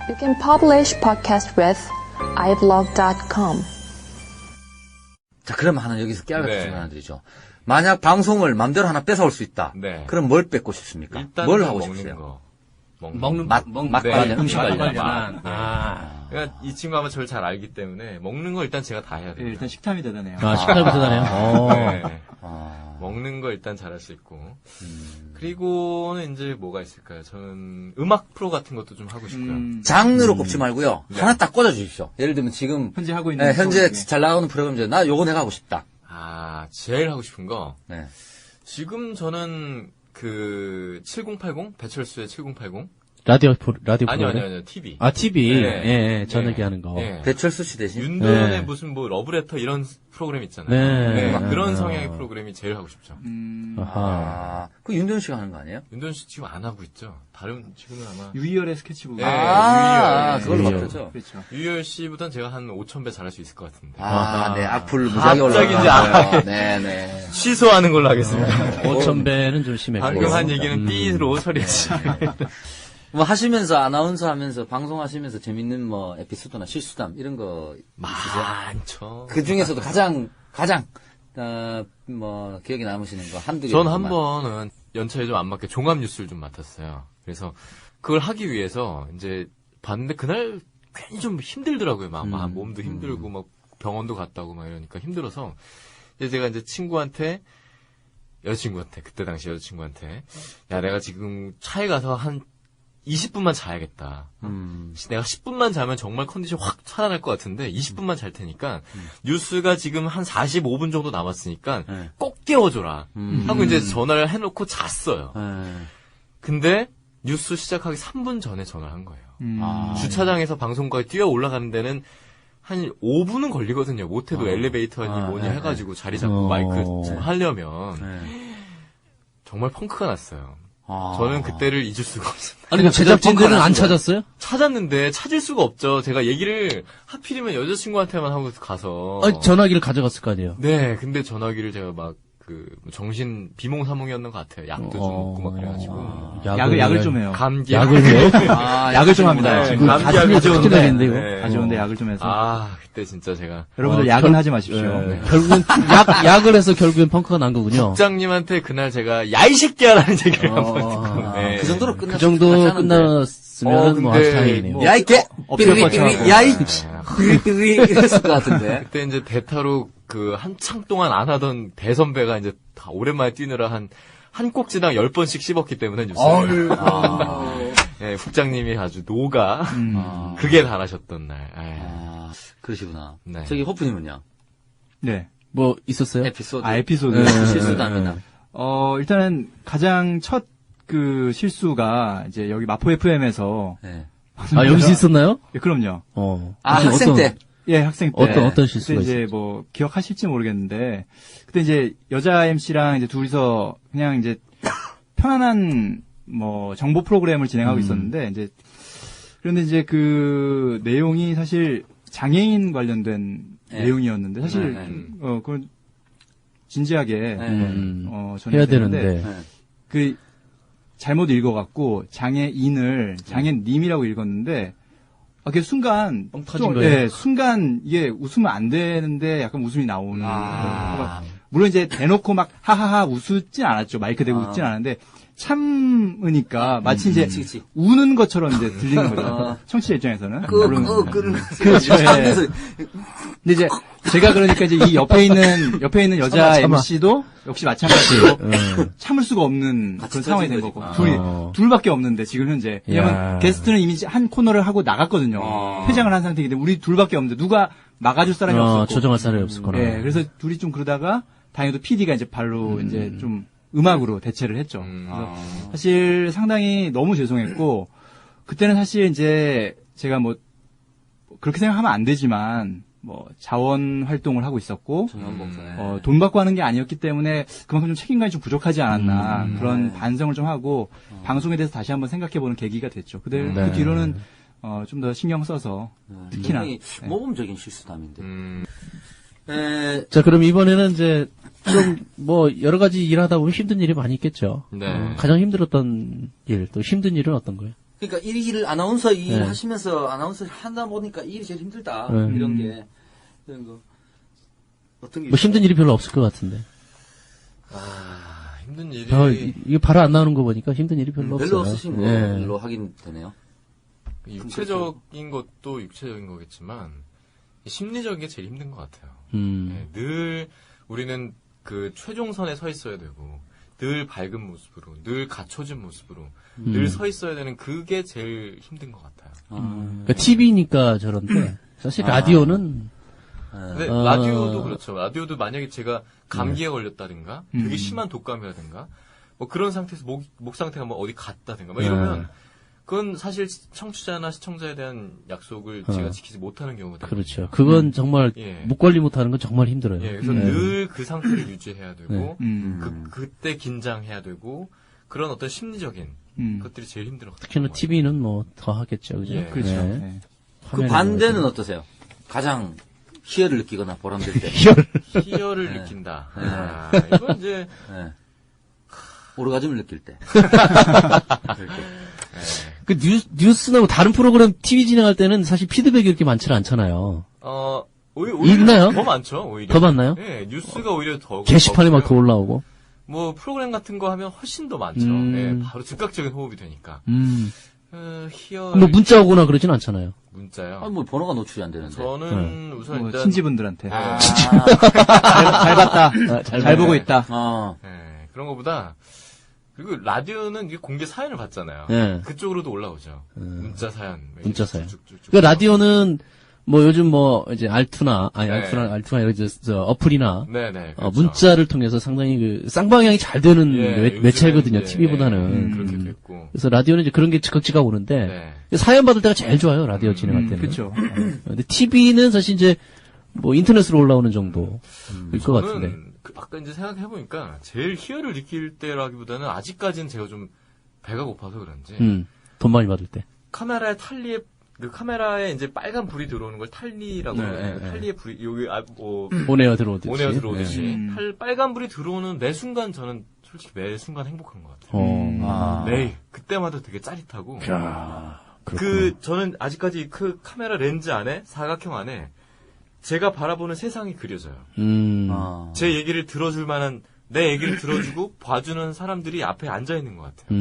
You can publish podcast with iblog.com. 자, 그럼 하나 여기서 깨알 같은 질문 하나 드리죠. 만약 방송을 맘대로 하나 뺏어올 수 있다. 네. 그럼 뭘 뺏고 싶습니까? 일단 뭘 하고 먹는 싶으세요? 거. 맛 네. 관련, 음식 맛 관련. 관련. 그러니까 이 친구가 아마 저를 잘 알기 때문에 먹는 거 일단 제가 다 해야 돼요. 일단 식탐이 대단해요. 식탐이 대단해요. 네. 먹는 거 일단 잘할 수 있고. 그리고는 이제 뭐가 있을까요? 저는 음악 프로 같은 것도 좀 하고 싶고요. 장르로 꼽지 말고요. 하나 딱 꽂아 주십시오. 예를 들면 지금 현재 하고 있는 현재 잘 나가는 프로그램 중에 나 요거 내가 하고 싶다. 제일 하고 싶은 거. 네. 지금 저는 그 7080 배철수의 7080. 라디오 프로그램? 아니요, TV. TV. 네. 예, 저녁에 하는 거. 네. 배철수 씨 대신 윤도현의 무슨 뭐 러브레터 이런 프로그램 있잖아요. 네. 그런 성향의 프로그램이 제일 하고 싶죠. 그 윤도현 씨가 하는 거 아니에요? 윤도현 씨 지금 안 하고 있죠. 다른 지금은 아마 유희열의 스케치북. 네, 그걸로 유희열. 바뀌었죠. 그렇죠. 유희열 씨보단 제가 한 5,000배 잘할 수 있을 것 같은데. 네. 악플 무지하게 갑자기 올라가. 네네. 취소하는 걸로 하겠습니다. 5,000배는 좀 심했고. 방금 한 얘기는 삐로 처리했어요. 뭐 하시면서 아나운서 하면서 방송하시면서 재밌는 뭐 에피소드나 실수담 이런 거 많죠. 그 중에서도 가장 뭐 기억에 남으시는 거 한두 개. 전 한 번은 연차에 좀 안 맞게 종합 뉴스를 좀 맡았어요. 그래서 그걸 하기 위해서 이제 봤는데 그날 괜히 좀 힘들더라고요. 막 몸도 힘들고 막 병원도 갔다 오고 막 이러니까 힘들어서 이제 제가 이제 여자친구한테 그때 당시 여자친구한테 야 내가 지금 차에 가서 한 20분만 자야겠다. 내가 10분만 자면 정말 컨디션 확 살아날 것 같은데 20분만 잘 테니까 뉴스가 지금 한 45분 정도 남았으니까 꼭 깨워줘라. 하고 이제 전화를 해놓고 잤어요. 근데 뉴스 시작하기 3분 전에 전화를 한 거예요. 주차장에서 방송국에 뛰어 올라가는 데는 한 5분은 걸리거든요. 못해도 엘리베이터니 뭐니 해가지고 자리 잡고 마이크 하려면 정말 펑크가 났어요. 저는 그때를 잊을 수가 없습니다. 아니, 제작진들은 안 찾았어요? 찾았는데 찾을 수가 없죠. 제가 얘기를 하필이면 여자친구한테만 하고 가서. 전화기를 가져갔을 거 아니에요? 네, 근데 전화기를 제가 막 정신 비몽사몽이었는 것 같아요. 약도 좀 먹고 막 그래가지고. 약을 좀 해요. 감기. 약을 해요? 약을 좀 합니다. 네, 지금 감기약을 좀 좋은데, 네. 가져오는데 약을 좀 해서. 그때 진짜 제가. 여러분들 약은 하지 마십시오. 네. 결국은 약을 해서 결국엔 펑크가 난 거군요. 국장님한테 그날 제가 야 이 새끼야라는 얘기를 한번 듣고. 네. 그 정도로 그 정도 끝났으면 뭐 아주 다행이네요. 야 이게 삐리삐리 야이 삐리삐리 이랬을 것 같은데. 그때 이제 대타로 한창 동안 안 하던 대선배가 이제 다 오랜만에 뛰느라 한 꼭지당 10번씩 씹었기 때문에 뉴스를. 네, 국장님이 아주 그게 잘하셨던 날. 그러시구나. 네. 저기 호프님은요? 네. 뭐 있었어요? 에피소드. 에피소드. 실수담이나. 일단은 가장 첫 실수가 이제 여기 마포 FM에서. 네. 여기서 있었나요? 예, 그럼요. 학생 때. 예, 학생 때. 어떤 실수가 그때 이제 뭐 기억하실지 모르겠는데 그때 이제 여자 MC랑 이제 둘이서 그냥 이제 편안한 뭐 정보 프로그램을 진행하고 있었는데 이제 그런데 이제 그 내용이 사실 장애인 관련된 내용이었는데 사실 그건 진지하게 해야 되는데 그 잘못 읽어갖고 장애님이라고 읽었는데. 그 순간, 순간, 이게 웃으면 안 되는데 약간 웃음이 나오는. 그러니까 물론 이제 대놓고 막 하하하 웃진 않았죠. 마이크 대고 웃진 않았는데, 참으니까 마치 이제 우는 것처럼 이제 들리는 거죠. 청취자 입장에서는. 그렇죠. 근데 이제 제가 그러니까 이제 이 옆에 있는 여자 MC도 역시 마찬가지로 참을 수가 없는 그런 상황이 된 거고. 둘밖에 없는데 지금 현재. 왜냐면 게스트는 이미 한 코너를 하하고 나갔거든요. 퇴장을 한 상태이기 때문에 우리 둘밖에 없는데 누가 막아줄 사람이 없었고. 조정할 사람이 없을 거라. 네, 그래서 둘이 좀 그러다가 다행히도 PD가 이제 발로 이제 좀 음악으로 대체를 했죠. 그래서 사실 상당히 너무 죄송했고 그때는 사실 이제 제가 뭐 그렇게 생각하면 안 되지만 뭐 자원 활동을 하고 있었고 돈 받고 하는 게 아니었기 때문에 그만큼 좀 책임감이 좀 부족하지 않았나 그런 반성을 좀 하고 방송에 대해서 다시 한번 생각해보는 계기가 됐죠. 그 뒤로는 좀 더 신경 써서 특히나 모범적인 실수담인데. 자, 그럼 이번에는 이제 좀 뭐 여러 가지 일하다 보면 힘든 일이 많이 있겠죠. 네. 가장 힘들었던 일, 또 힘든 일은 어떤 거예요? 그러니까 이 일을 아나운서 일 네. 하시면서 아나운서 하다 보니까 이 일이 제일 힘들다. 네. 이런 게. 이런 거. 어떤 게 뭐 힘든 있어요? 일이 별로 없을 것 같은데. 힘든 일이. 이게 바로 안 나오는 거 보니까 힘든 일이 별로 없어요. 별로 없으신 예. 걸로 확인되네요. 육체적인 것도 육체적인 거겠지만 심리적인 게 제일 힘든 것 같아요. 네, 늘 우리는 그 최종선에 서 있어야 되고 늘 밝은 모습으로 늘 갖춰진 모습으로 늘 서 있어야 되는 그게 제일 힘든 것 같아요. 그러니까 TV니까 저런데 사실 라디오는 근데 라디오도 그렇죠. 라디오도 만약에 제가 감기에 걸렸다든가 되게 심한 독감이라든가 뭐 그런 상태에서 목 상태가 뭐 어디 갔다든가 뭐 이러면 그건 사실 청취자나 시청자에 대한 약속을 제가 지키지 못하는 경우가 그렇죠. 그건 정말 예. 목 관리 못하는 건 정말 힘들어요. 예, 그래서 늘 그 상태를 유지해야 되고 네. 그때 긴장해야 되고 그런 어떤 심리적인 것들이 제일 힘들어요. 특히나 TV는 뭐 더 하겠죠, 그죠? 예. 그렇죠. 네. 네. 그 반대는 어떠세요? 가장 희열을 느끼거나 보람될 때. 희열을 네. 느낀다. 네. 아, 이건 이제 네. 오르가즘을 느낄 때. 그럴 때. 그 뉴스나 뭐 다른 프로그램 TV 진행할 때는 사실 피드백이 그렇게 많지는 않잖아요. 오히려 있나요? 더 많죠. 오히려 더 많나요? 예, 뉴스가 오히려 더 게시판에 막 더 없어요. 올라오고. 뭐 프로그램 같은 거 하면 훨씬 더 많죠. 예, 바로 즉각적인 호흡이 되니까. 희열. 뭐 문자 오거나 그러진 않잖아요. 문자요. 아, 뭐 번호가 노출이 안 되는데. 저는 우선 뭐 일단 친지분들한테 아, 잘 봤다, 잘 보고 있다. 예, 그런 거보다 그리고 라디오는 이게 공개 사연을 받잖아요. 예. 그쪽으로도 올라오죠. 문자 사연. 문자 사연. 쭉쭉쭉쭉. 그 라디오는 뭐 요즘 뭐 이제 알투나 네. 알투가 아니라 저 어플이나 네네. 그렇죠. 문자를 통해서 상당히 그 쌍방향이 잘 되는 예, 매체거든요. 요즘에 TV보다는. 이제, 그렇게 됐고. 그래서 라디오는 이제 그런 게 즉각 오는데 네. 사연 받을 때가 제일 좋아요. 라디오 진행할 때는. 그렇죠. 근데 TV는 사실 이제 뭐 인터넷으로 올라오는 정도일 것 같은데. 저는 아까 이제 생각해 보니까 제일 희열을 느낄 때라기보다는 아직까지는 제가 좀 배가 고파서 그런지 돈 많이 받을 때. 카메라의 탈리에 그 카메라에 이제 빨간 불이 들어오는 걸 탈리라고 네, 해요. 네, 탈리의 불이 여기 뭐 오네어 들어오듯이. 오네어 들어오듯이 네. 빨간 불이 들어오는 매 순간 저는 솔직히 매 순간 행복한 것 같아요. 매일 그때마다 되게 짜릿하고 저는 아직까지 그 카메라 렌즈 안에 사각형 안에 제가 바라보는 세상이 그려져요. 제 얘기를 들어줄 만한 내 얘기를 들어주고 봐주는 사람들이 앞에 앉아 있는 것 같아요.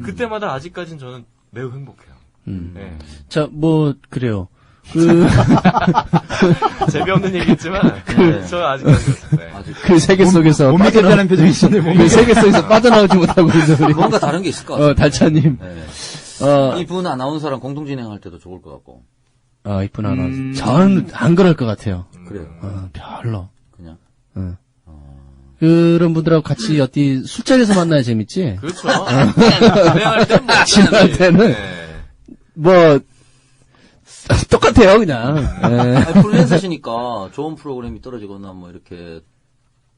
그때마다 아직까지는 저는 매우 행복해요. 네. 자, 뭐 그래요. 재미없는 얘기겠지만 저는 아직까지 네. 그 세계 속에서 못 믿겠다는 표정이시네. 그 세계 속에서 빠져나오지 못하고 있는 우리 뭔가 다른 게 있을 것 같아요. 달차님. 네. 어, 이분 아나운서랑 공동 진행할 때도 좋을 것 같고. 이쁜 아나운서. 저는 안 그럴 것 같아요. 그래요. 별로. 그냥. 그런 분들하고 같이 어디 술자리에서 만나야 재밌지. 그렇죠. 진행할 때는 뭐 진행할 때는 뭐 똑같아요, 그냥. 아니, 프리랜서시니까 좋은 프로그램이 떨어지거나 뭐 이렇게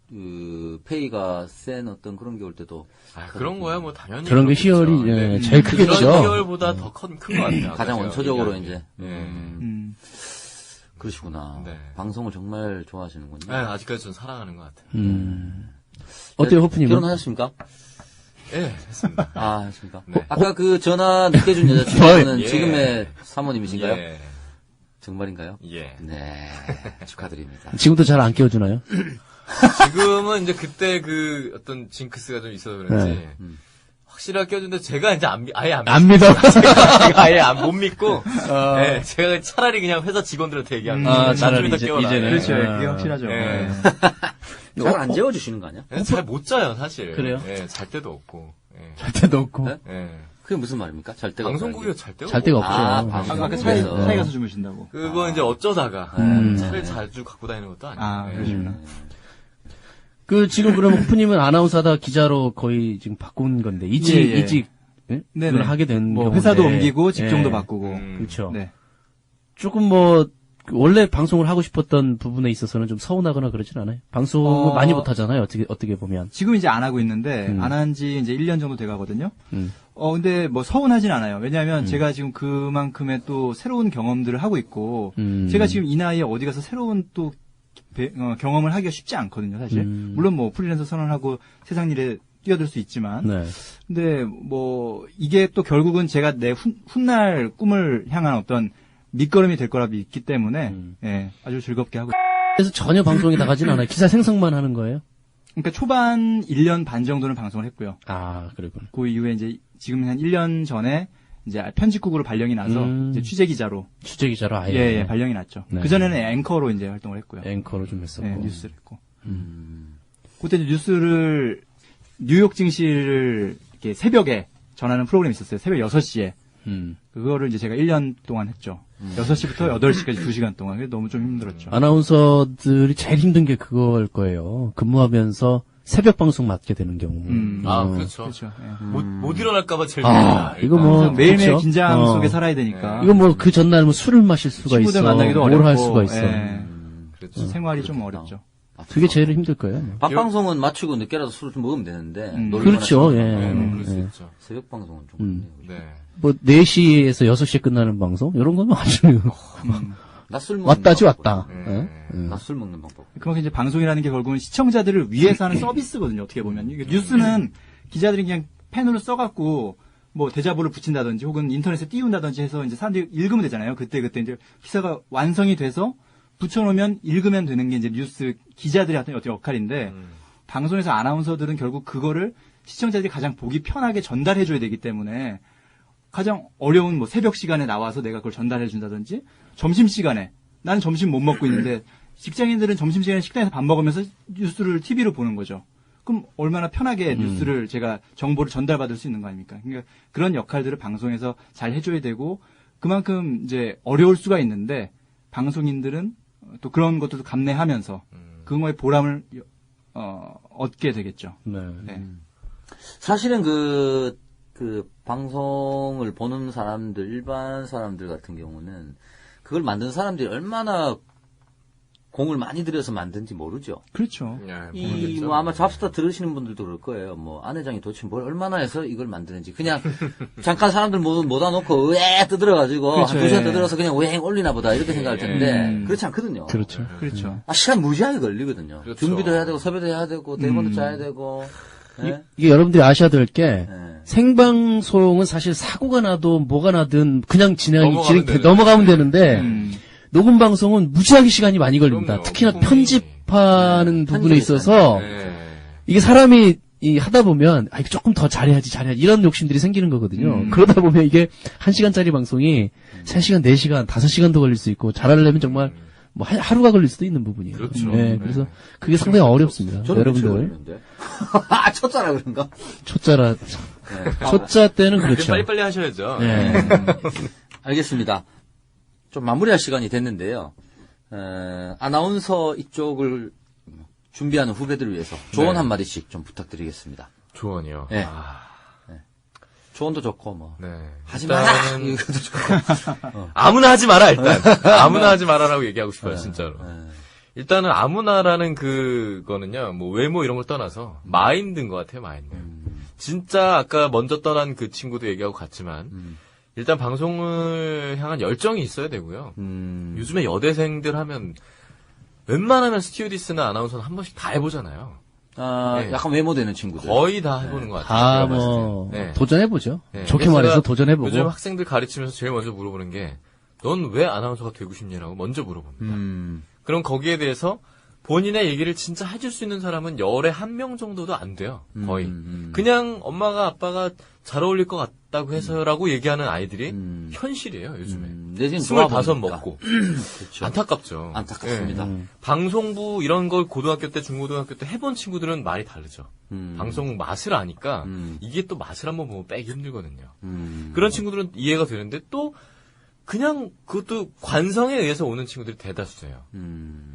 그 페이가 센 어떤 그런 게 올 때도 그런 거야 뭐 당연히 그런 게 그렇겠죠. 희열이 네. 제일 크겠죠. 그런 희열보다 더 큰 것 같아요. 가장 제가 원초적으로 얘기하는 이제. 게. 그러시구나. 네. 방송을 정말 좋아하시는군요. 네, 아직까지 전 사랑하는 것 같아요. 어때요, 호프님은? 결혼하셨습니까? 예, 했습니다. 아, 했습니까? 네. 아까 그 전화 늦게 준 여자친구는 예. 지금의 사모님이신가요? 예. 정말인가요? 예. 네. 축하드립니다. 지금도 잘 안 깨워주나요? 지금은 이제 그때 그 어떤 징크스가 좀 있어서 그런지 확실하게 껴준데 제가 이제 아예 안 믿어. 제가 아예 못 믿고 예, 제가 차라리 그냥 회사 직원들한테 얘기합니다. 차라리 나중에 깨워라. 이제는. 그렇죠. 예. 그게 확실하죠. 예. 잘 안 재워주시는 거 아니야? 잘 못 자요, 사실. 그래요? 예, 잘 때도 없고. 예. 잘 때도 없고. 네? 예. 그게 무슨 말입니까? 잘 때가 방송국에서 잘 때가 잘 데가 없고. 없죠. 아, 아까 방송국에서. 차에 가서 주무신다고. 그거 이제 어쩌다가 차를 자주 갖고 다니는 것도 아니고. 아, 예. 그러시구나. 지금 그러면 호프님은 아나운서 하다가 기자로 거의 지금 바꾼 건데, 이직, 예, 예. 이직, 네네. 그걸 하게 된 뭐 경우인데. 회사도 옮기고 직종도 예. 바꾸고. 그렇죠. 네. 조금 뭐, 원래 방송을 하고 싶었던 부분에 있어서는 좀 서운하거나 그러진 않아요? 방송을 많이 못 하잖아요, 어떻게 보면. 지금 이제 안 하고 있는데 안 한 지 이제 1년 정도 돼 가거든요. 근데 뭐 서운하진 않아요. 왜냐하면 제가 지금 그만큼의 또 새로운 경험들을 하고 있고 제가 지금 이 나이에 어디 가서 새로운 또 경험을 하기가 쉽지 않거든요, 사실. 물론 뭐 프리랜서 선언하고 세상 일에 뛰어들 수 있지만. 네. 근데 뭐 이게 또 결국은 제가 내 훗날 꿈을 향한 어떤 밑거름이 될 거라 믿기 때문에 예, 아주 즐겁게 하고. 그래서 전혀 방송에 나가진 않아요. 기사 생성만 하는 거예요? 그러니까 초반 1년 반 정도는 방송을 했고요. 아, 그랬구나. 그 이후에 이제 지금 한 1년 전에 이제 편집국으로 발령이 나서 이제 취재 기자로 취재기자로 아예. 예, 발령이 났죠. 네. 그 전에는 앵커로 이제 활동을 했고요. 앵커로 좀 했었고. 네, 뉴스를 했고. 그때 이제 뉴스를 뉴욕 증시를 이렇게 새벽에 전하는 프로그램이 있었어요. 새벽 6시에. 그거를 이제 제가 1년 동안 했죠. 6시부터 8시까지 2시간 동안. 그게 너무 좀 힘들었죠. 아나운서들이 제일 힘든 게 그걸 거예요. 근무하면서 새벽 방송 맡게 되는 경우. 그렇죠. 그렇죠. 예. 못 일어날까봐 제일 이거 뭐 매일매일 그렇죠? 긴장 속에 살아야 되니까. 이거 뭐 그 전날 뭐 술을 마실 수가 친구들 있어. 만나기도 뭘 어렵고. 할 수가 있어. 예. 그렇죠. 생활이 좀 어렵죠. 그게 제일 힘들 거예요. 밤 방송은 마치고 늦게라도 술을 좀 먹으면 되는데. 놀거나 그렇죠. 싶거나. 예. 그럴 수 있죠. 새벽 방송은 좀 그렇네요. 네. 뭐 4시에서 6시에 끝나는 방송 이런 거는 아주 낮술 먹는 왔다지 방법. 왔다. 네. 예? 낮술 먹는 방법. 그만큼 이제 방송이라는 게 결국은 시청자들을 위해서 하는 서비스거든요. 어떻게 보면. 이게 뉴스는 기자들이 그냥 펜으로 써갖고 뭐 대자보를 붙인다든지 혹은 인터넷에 띄운다든지 해서 이제 사람들이 읽으면 되잖아요. 그때 이제 기사가 완성이 돼서 붙여놓으면 읽으면 되는 게 이제 뉴스 기자들의 어떤 역할인데 방송에서 아나운서들은 결국 그거를 시청자들이 가장 보기 편하게 전달해줘야 되기 때문에 가장 어려운 뭐 새벽 시간에 나와서 내가 그걸 전달해준다든지 점심 시간에 나는 점심 못 먹고 있는데 직장인들은 점심 시간에 식당에서 밥 먹으면서 뉴스를 TV로 보는 거죠. 그럼 얼마나 편하게 뉴스를 제가 정보를 전달받을 수 있는 거 아닙니까? 그러니까 그런 역할들을 방송에서 잘 해줘야 되고 그만큼 이제 어려울 수가 있는데 방송인들은 또 그런 것들도 감내하면서 그거에 보람을 얻게 되겠죠. 네. 네. 사실은 그 방송을 보는 사람들, 일반 사람들 같은 경우는 그걸 만든 사람들이 얼마나 공을 많이 들여서 만든지 모르죠. 그렇죠. 뭐 아마 잡스타 들으시는 분들도 그럴 거예요. 뭐 안 회장이 도대체 뭘 얼마나 해서 이걸 만드는지 그냥 잠깐 사람들 모아 놓고 왜 뜯어가지고 그렇죠. 한 2시간 뜯어서 그냥 왜 올리나 보다 이렇게 생각할 텐데 그렇지 않거든요. 그렇죠. 그렇죠. 시간 무지하게 걸리거든요. 그렇죠. 준비도 해야 되고 섭외도 해야 되고 대본도 짜야 되고. 예? 이게 여러분들이 아셔야 될 게 예. 생방송은 사실 사고가 나도 뭐가 나든 그냥 넘어가면 넘어가면 되는데 음. 녹음 방송은 무지하게 시간이 많이 걸립니다. 그럼요. 특히나 부품이- 편집하는 부분에 편집이 있어서 네. 이게 사람이 하다 보면 이거 조금 더 잘해야지 이런 욕심들이 생기는 거거든요. 그러다 보면 이게 1시간짜리 방송이 3시간, 4시간, 5시간도 걸릴 수 있고 잘하려면 정말 뭐 하루가 걸릴 수도 있는 부분이에요. 그렇죠. 네, 네. 그래서 그게 상당히 어렵습니다. 저는 여러분들 첫자라 그런가? 초짜라 네. 초짜 때는 그렇죠. 빨리빨리 하셔야죠. 네. 알겠습니다. 좀 마무리할 시간이 됐는데요. 아나운서 이쪽을 준비하는 후배들을 위해서 조언 네. 한마디씩 좀 부탁드리겠습니다. 조언이요. 네. 아, 조언도 좋고 뭐 네. 하지 마라 일단은 이것도 좋고 아무나 하지 마라 일단. 아무나 하지 마라라고 얘기하고 싶어요 진짜로. 네. 일단은 아무나라는 그거는요, 뭐 외모 이런 걸 떠나서 마인드인 것 같아요, 마인드. 진짜 아까 먼저 떠난 그 친구도 얘기하고 갔지만 일단 방송을 향한 열정이 있어야 되고요. 요즘에 여대생들 하면 웬만하면 스튜어디스나 아나운서는 한 번씩 다 해보잖아요. 네. 약간 외모되는 친구들. 거의 다 해보는 것 같아요. 다 제가 봤을 뭐 때. 네. 도전해보죠. 네. 좋게 그래서 말해서 제가 도전해보고. 요즘 학생들 가르치면서 제일 먼저 물어보는 게 넌 왜 아나운서가 되고 싶냐라고 먼저 물어봅니다. 그럼 거기에 대해서 본인의 얘기를 진짜 해줄 수 있는 사람은 열에 한 명 정도도 안 돼요. 거의. 그냥 엄마가 아빠가 잘 어울릴 것 같다고 해서라고 얘기하는 아이들이 현실이에요, 요즘에. 내지는 25 좋아보니까. 먹고. 그렇죠. 안타깝죠. 안타깝습니다. 예. 방송부 이런 걸 고등학교 때, 중고등학교 때 해본 친구들은 말이 다르죠. 방송 맛을 아니까 이게 또 맛을 한번 보면 빼기 힘들거든요. 그런 친구들은 이해가 되는데 또 그냥 그것도 관성에 의해서 오는 친구들이 대다수예요.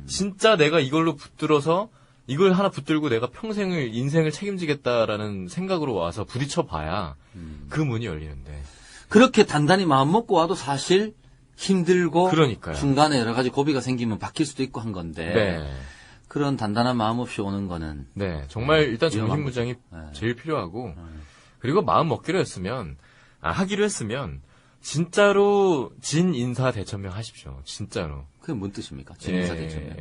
진짜 내가 이걸로 붙들어서 이걸 하나 붙들고 내가 평생을 인생을 책임지겠다라는 생각으로 와서 부딪혀 봐야 그 문이 열리는데. 그렇게 단단히 마음 먹고 와도 사실 힘들고 그러니까요. 중간에 여러 가지 고비가 생기면 바뀔 수도 있고 한 건데 네. 그런 단단한 마음 없이 오는 거는 네. 정말 일단 위험한 정신무장이 거죠. 네. 제일 필요하고 그리고 마음 먹기로 했으면 하기로 했으면 진짜로 진 인사 대천명 하십시오. 진짜로. 그게 뭔 뜻입니까? 진인사 예. 대천명.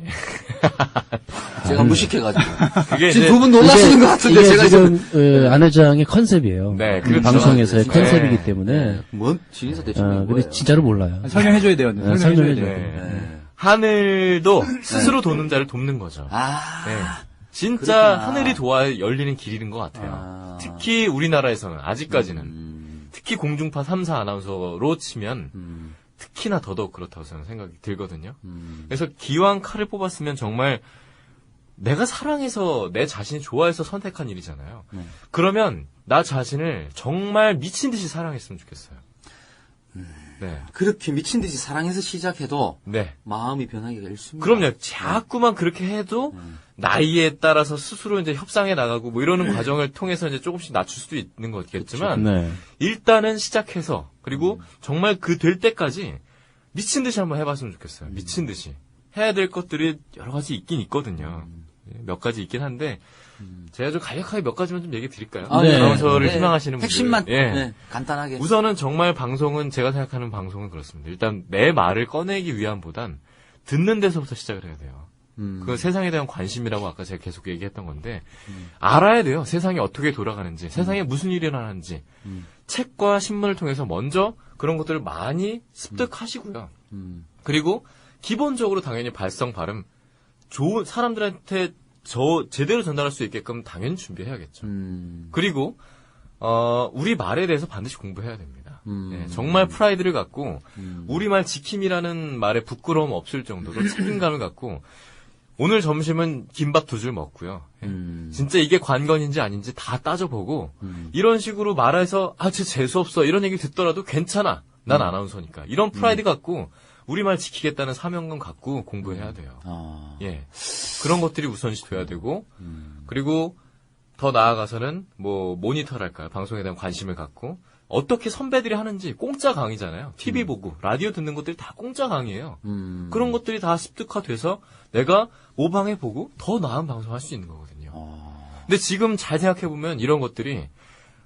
제가 무식해가지고. 그게 지금 이제 두 분 놀라시는 것 같은데 이게 제가 지금 안 회장의 컨셉이에요. 네, 그렇죠. 방송에서의 네. 컨셉이기 때문에. 뭔 진인사 대천명 근데 뭐예요? 진짜로 몰라요. 설명해줘야 돼요. 설명해줘야 설명해줘야 돼요. 돼요. 네. 하늘도 스스로 도는 자를 돕는 거죠. 아. 네. 진짜 그렇구나. 하늘이 도와야 열리는 길인 것 같아요. 아. 특히 우리나라에서는 아직까지는 특히 공중파 3사 아나운서로 치면 특히나 더더욱 그렇다고 저는 생각이 들거든요. 그래서 기왕 칼을 뽑았으면 정말 내가 사랑해서 내 자신이 좋아해서 선택한 일이잖아요. 그러면 나 자신을 정말 미친 듯이 사랑했으면 좋겠어요. 네. 그렇게 미친 듯이 사랑해서 시작해도 네. 마음이 변하기가 일쑤입니다. 그럼요. 자꾸만 그렇게 해도 나이에 따라서 스스로 이제 협상해 나가고 뭐 이러는 과정을 통해서 이제 조금씩 낮출 수도 있는 거겠지만 네. 일단은 시작해서 그리고 정말 그 될 때까지 미친 듯이 한번 해봤으면 좋겠어요. 미친 듯이 해야 될 것들이 여러 가지 있긴 있거든요. 몇 가지 있긴 한데 제가 좀 간략하게 몇 가지만 좀 얘기 드릴까요? 아, 네. 아나운서를 네. 희망하시는 분들. 핵심만 예. 네, 간단하게. 우선은 정말 방송은 제가 생각하는 방송은 그렇습니다. 일단 내 말을 꺼내기 위함보단 듣는 데서부터 시작을 해야 돼요. 그 세상에 대한 관심이라고 아까 제가 계속 얘기했던 건데 알아야 돼요. 세상이 어떻게 돌아가는지, 세상에 무슨 일이 일어나는지. 책과 신문을 통해서 먼저 그런 것들을 많이 습득하시고요. 그리고 기본적으로 당연히 발성, 발음 좋은 사람들한테 제대로 전달할 수 있게끔 당연히 준비해야겠죠. 그리고 우리 말에 대해서 반드시 공부해야 됩니다. 예, 정말 프라이드를 갖고 우리말 지킴이라는 말에 부끄러움 없을 정도로 책임감을 갖고 오늘 점심은 김밥 2줄 먹고요. 예, 진짜 이게 관건인지 아닌지 다 따져보고 이런 식으로 말해서 쟤 재수없어 이런 얘기 듣더라도 괜찮아. 난 아나운서니까. 이런 프라이드 갖고 우리말 지키겠다는 사명감 갖고 공부해야 돼요. 예. 그런 것들이 우선시 돼야 되고, 그리고 더 나아가서는 뭐 모니터랄까요? 방송에 대한 관심을 갖고 어떻게 선배들이 하는지 공짜 강의잖아요. TV 보고 라디오 듣는 것들이 다 공짜 강의예요. 그런 것들이 다 습득화돼서 내가 모방해보고 더 나은 방송할 수 있는 거거든요. 근데 지금 잘 생각해보면 이런 것들이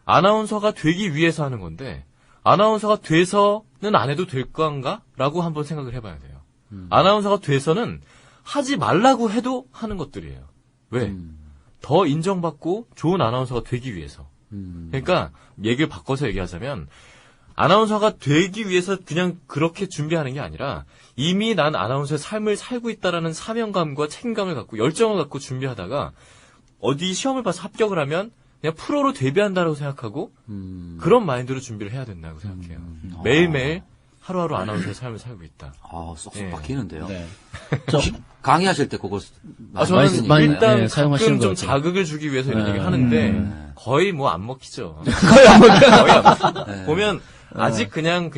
아나운서가 되기 위해서 하는 건데 아나운서가 돼서는 안 해도 될 건가? 라고 한번 생각을 해봐야 돼요. 아나운서가 돼서는 하지 말라고 해도 하는 것들이에요. 왜? 더 인정받고 좋은 아나운서가 되기 위해서. 그러니까 얘기를 바꿔서 얘기하자면 아나운서가 되기 위해서 그냥 그렇게 준비하는 게 아니라 이미 난 아나운서의 삶을 살고 있다라는 사명감과 책임감을 갖고 열정을 갖고 준비하다가 어디 시험을 봐서 합격을 하면 그냥 프로로 데뷔한다고 생각하고 그런 마인드로 준비를 해야 된다고 생각해요. 매일매일 하루하루 아나운서의 삶을 살고 있다. 쏙쏙 예. 박히는데요. 네. 강의하실 때 그걸 저는 많이, 일단 예, 사용하시는 가끔 좀 것 같아요. 자극을 주기 위해서 이런 얘기 하는데 거의 뭐 안 먹히죠. 거의 안 먹혀요. 거의 안 먹히죠. 보면 아직 그냥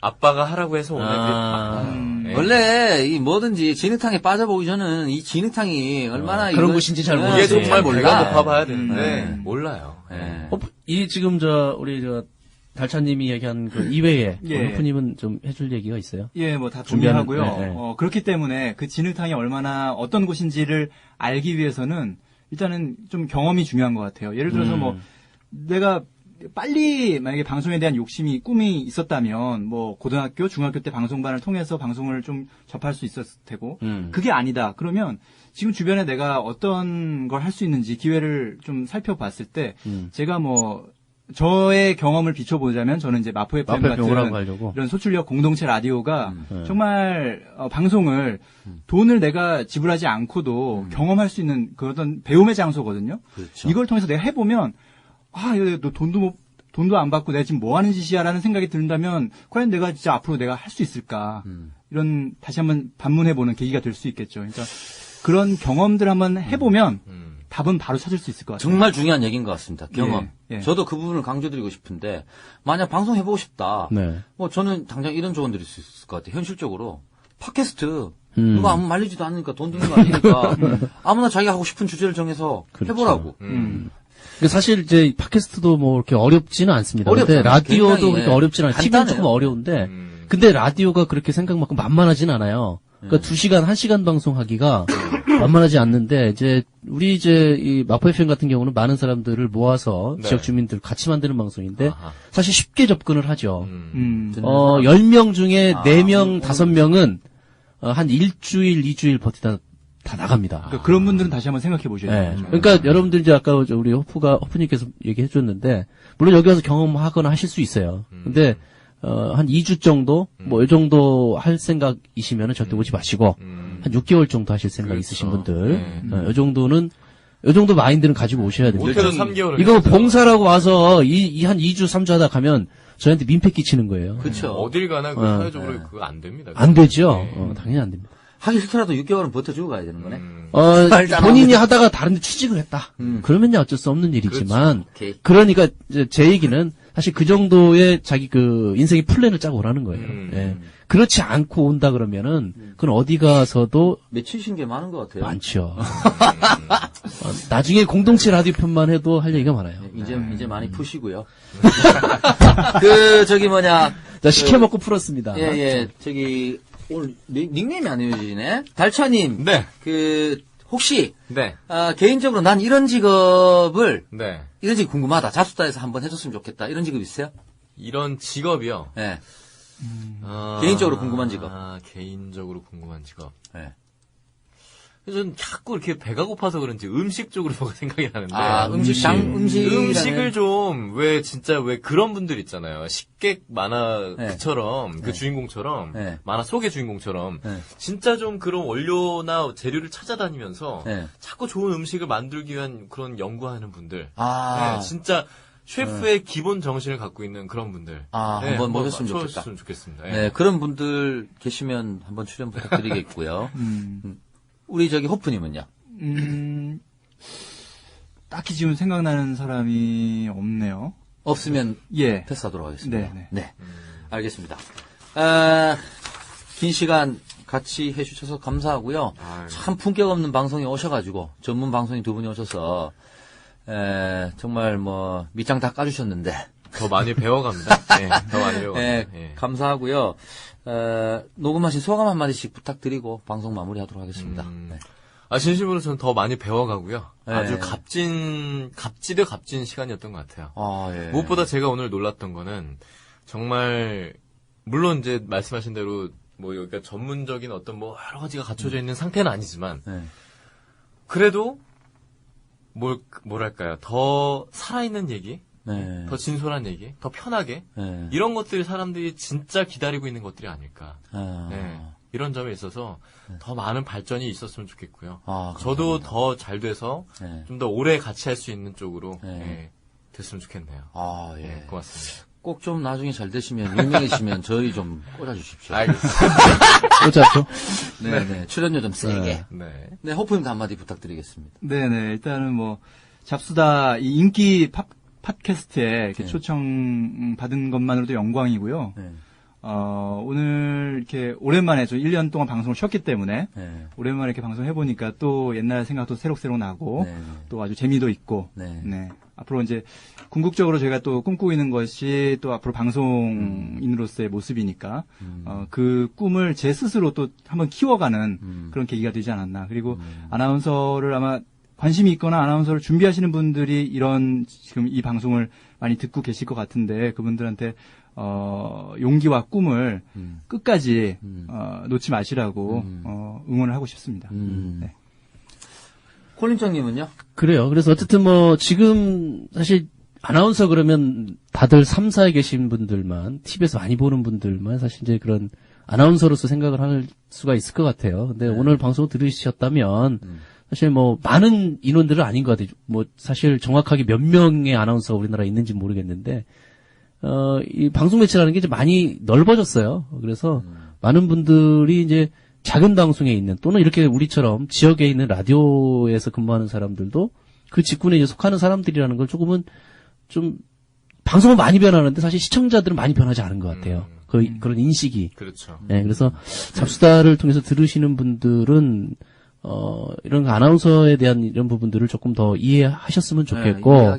아빠가 하라고 해서 오는 예. 원래 이 뭐든지 진흙탕에 빠져보기 전은 이 진흙탕이 얼마나 그런 곳인지 잘 이게 모르겠어요. 정말 몰라. 배가 고파봐야 되는데 네. 몰라요. 네. 이 지금 우리 달차님이 얘기한 그 이외에 예. 골프님은 좀 해줄 얘기가 있어요? 예, 뭐 다 준비하는- 동의하고요. 네. 그렇기 때문에 그 진흙탕이 얼마나 어떤 곳인지를 알기 위해서는 일단은 좀 경험이 중요한 것 같아요. 예를 들어서 뭐 내가 빨리 만약에 방송에 대한 욕심이 꿈이 있었다면 뭐 고등학교, 중학교 때 방송반을 통해서 방송을 좀 접할 수 있었을 테고 그게 아니다. 그러면 지금 주변에 내가 어떤 걸 할 수 있는지 기회를 좀 살펴봤을 때 제가 뭐 저의 경험을 비춰보자면 저는 이제 마포 FM 마포 FM 오라고 같은 하려고. 이런 소출력 공동체 라디오가 정말 방송을 돈을 내가 지불하지 않고도 경험할 수 있는 그런 배움의 장소거든요. 그렇죠. 이걸 통해서 내가 해보면 너 돈도 안 받고 내가 지금 뭐 하는 짓이야라는 생각이 든다면 과연 내가 진짜 앞으로 내가 할 수 있을까 이런 다시 한번 반문해보는 계기가 될 수 있겠죠. 그러니까 그런 경험들 한번 해보면 답은 바로 찾을 수 있을 것 같아요. 정말 중요한 얘기인 것 같습니다. 경험. 예. 저도 그 부분을 강조드리고 싶은데 만약 방송 해보고 싶다. 네. 저는 당장 이런 조언 드릴 수 있을 것 같아요. 현실적으로 팟캐스트 누가 아무 말리지도 않으니까 돈 드는 거 아니니까 아무나 자기가 하고 싶은 주제를 정해서 그렇죠. 해보라고. 사실 이제 팟캐스트도 뭐 그렇게 어렵지는 않습니다. 어렵지 근데 않아요. 라디오도 굉장히, 그렇게 어렵지는 않아요. TV는 간단해요. 조금 어려운데 근데 라디오가 그렇게 생각만큼 만만하진 않아요. 그러니까 2시간, 1시간 방송하기가 만만하지 않는데, 우리 이 마포 FM 같은 경우는 많은 사람들을 모아서 네. 지역 주민들 같이 만드는 방송인데, 아하. 사실 쉽게 접근을 하죠. 10명 10명 중에 4명, 5명은 한 일주일, 2주일 버티다 다 나갑니다. 그러니까 그런 분들은 다시 한번 생각해 보셔야 네. 돼요. 그러니까 여러분들 이제 아까 우리 호프님께서 얘기해 줬는데, 물론 여기 와서 경험하거나 하실 수 있어요. 근데, 한 2주 정도, 이 정도 할 생각이시면은 절대 오지 마시고, 한 6개월 정도 하실 생각 그렇죠. 있으신 분들, 요 정도 마인드는 가지고 오셔야 됩니다. 못해도 3개월은. 이거 봉사라고 와서 한 2주, 3주 하다 가면 저희한테 민폐 끼치는 거예요. 그렇죠. 어딜 가나 그 사회적으로 그거 안 됩니다. 안 되죠. 네. 당연히 안 됩니다. 하기 싫더라도 6개월은 버텨주고 가야 되는 거네. 본인이 하다가 다른 데 취직을 했다. 그러면야 어쩔 수 없는 일이지만, 오케이. 그러니까 제 얘기는 사실 그 정도의 자기 인생의 플랜을 짜고 오라는 거예요. 예. 그렇지 않고 온다 그러면은, 그건 어디 가서도 며칠 쉰 게 많은 것 같아요. 많죠. 나중에 공동체 라디오 편만 해도 할 얘기가 많아요. 이제 많이 푸시고요. 자, 시켜먹고 풀었습니다. 예. 오늘 닉네임이 안 외워지네. 달차님. 네. 혹시, 네. 개인적으로 난 이런 직업을, 네. 이런 직업 궁금하다. 잡수다에서 한번 해줬으면 좋겠다. 이런 직업 있어요? 이런 직업이요. 예. 개인적으로 궁금한 직업. 개인적으로 궁금한 직업. 예. 전 자꾸 이렇게 배가 고파서 그런지 음식 쪽으로 뭐가 생각이 나는데. 음식을 좀, 왜 그런 분들 있잖아요. 식객 만화처럼, 네. 그 주인공처럼, 네. 만화 속의 주인공처럼, 네. 진짜 좀 그런 원료나 재료를 찾아다니면서, 네. 자꾸 좋은 음식을 만들기 위한 그런 연구하는 분들. 아. 네, 진짜 셰프의 기본 정신을 갖고 있는 그런 분들. 한번 모셨으면 좋겠다. 모셨으면 좋겠습니다. 네, 그런 분들 계시면 한번 출연 부탁드리겠고요. 우리 호프님은요? 딱히 지금 생각나는 사람이 없네요. 없으면 예. 패스하도록 하겠습니다. 네. 알겠습니다. 긴 시간 같이 해주셔서 감사하고요. 참 품격 없는 방송에 오셔가지고 전문 방송인 두 분이 오셔서 정말 밑장 다 까주셨는데 더 많이 배워갑니다. 네, 더 많이 배워갑니다. 예. 감사하고요. 녹음하신 소감 한마디씩 부탁드리고 방송 마무리하도록 하겠습니다. 네. 진심으로 저는 더 많이 배워가고요. 네. 아주 값진 시간이었던 것 같아요. 예. 무엇보다 제가 오늘 놀랐던 거는 정말 물론 이제 말씀하신 대로 여기가 전문적인 어떤 여러 가지가 갖춰져 있는 상태는 아니지만 네. 그래도 뭐랄까요, 더 살아있는 얘기, 네. 더 진솔한 얘기, 더 편하게 네. 이런 것들이 사람들이 진짜 기다리고 있는 것들이 아닐까. 아. 네. 이런 점에 있어서 더 많은 발전이 있었으면 좋겠고요. 감사합니다. 저도 더 잘 돼서 네. 좀 더 오래 같이 할 수 있는 쪽으로 네. 됐으면 좋겠네요. 예. 네, 고맙습니다. 꼭 좀 나중에 잘 되시면 유명해지시면 저희 좀 꽂아주십시오. 알겠습니다. 어쩌죠? 네. 출연료 좀 세게. 네. 네, 호프님도 한마디 부탁드리겠습니다. 네네. 일단은 잡수다 이 인기 팟캐스트에 이렇게 네. 초청 받은 것만으로도 영광이고요. 네. 오늘 이렇게 오랜만에 좀 1년 동안 방송을 쉬었기 때문에 네. 오랜만에 이렇게 방송해보니까 또 옛날 생각도 새록새록 나고 네. 또 아주 재미도 있고 네. 앞으로 이제 궁극적으로 저희가 또 꿈꾸고 있는 것이 또 앞으로 방송인으로서의 모습이니까 그 꿈을 제 스스로 또 한번 키워가는 그런 계기가 되지 않았나. 그리고 아나운서를 아마 관심이 있거나 아나운서를 준비하시는 분들이 이런 지금 이 방송을 많이 듣고 계실 것 같은데 그분들한테 용기와 꿈을 끝까지 놓지 마시라고 응원을 하고 싶습니다. 네. 콜린장님은요? 그래요. 그래서 어쨌든 지금 사실 아나운서 그러면 다들 3사에 계신 분들만, TV에서 많이 보는 분들만 사실 이제 그런 아나운서로서 생각을 할 수가 있을 것 같아요. 근데 오늘 방송 들으셨다면 사실 많은 인원들은 아닌 것 같아요. 사실 정확하게 몇 명의 아나운서가 우리나라에 있는지 모르겠는데, 이 방송 매체라는 게 이제 많이 넓어졌어요. 그래서 많은 분들이 이제 작은 방송에 있는 또는 이렇게 우리처럼 지역에 있는 라디오에서 근무하는 사람들도 그 직군에 이제 속하는 사람들이라는 걸 조금은 좀 방송은 많이 변하는데 사실 시청자들은 많이 변하지 않은 것 같아요. 그런 인식이. 그렇죠. 네, 그래서 잡수다를 통해서 들으시는 분들은 이런 아나운서에 대한 이런 부분들을 조금 더 이해하셨으면 좋겠고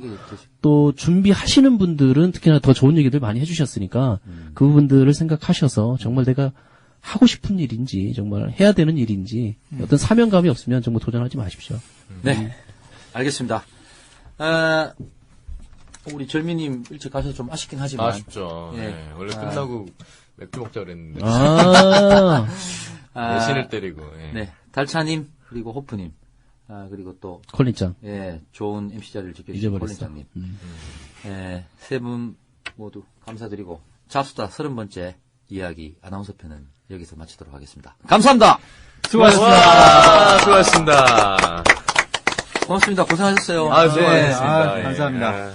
또 준비하시는 분들은 특히나 더 좋은 얘기들 많이 해주셨으니까 그 부분들을 생각하셔서 정말 내가 하고 싶은 일인지 정말 해야 되는 일인지 어떤 사명감이 없으면 정말 도전하지 마십시오. 네, 알겠습니다. 우리 절미님 일찍 가셔서 좀 아쉽긴 하지만. 아쉽죠. 예. 네, 원래 끝나고 맥주 먹자 그랬는데. 아, 배신을 때리고. 예. 네, 달차님, 그리고 호프님, 그리고 또, 콜린짱. 예, 좋은 MC 자리를 지켜주신 잊어버렸어. 콜린장님. 예, 세 분 모두 감사드리고, 잡수다 30번째 이야기 아나운서 편은 여기서 마치도록 하겠습니다. 감사합니다! 와, 수고하셨습니다. 고맙습니다. 고생하셨어요. 아, 수고하셨습니다. 네, 감사합니다. 예.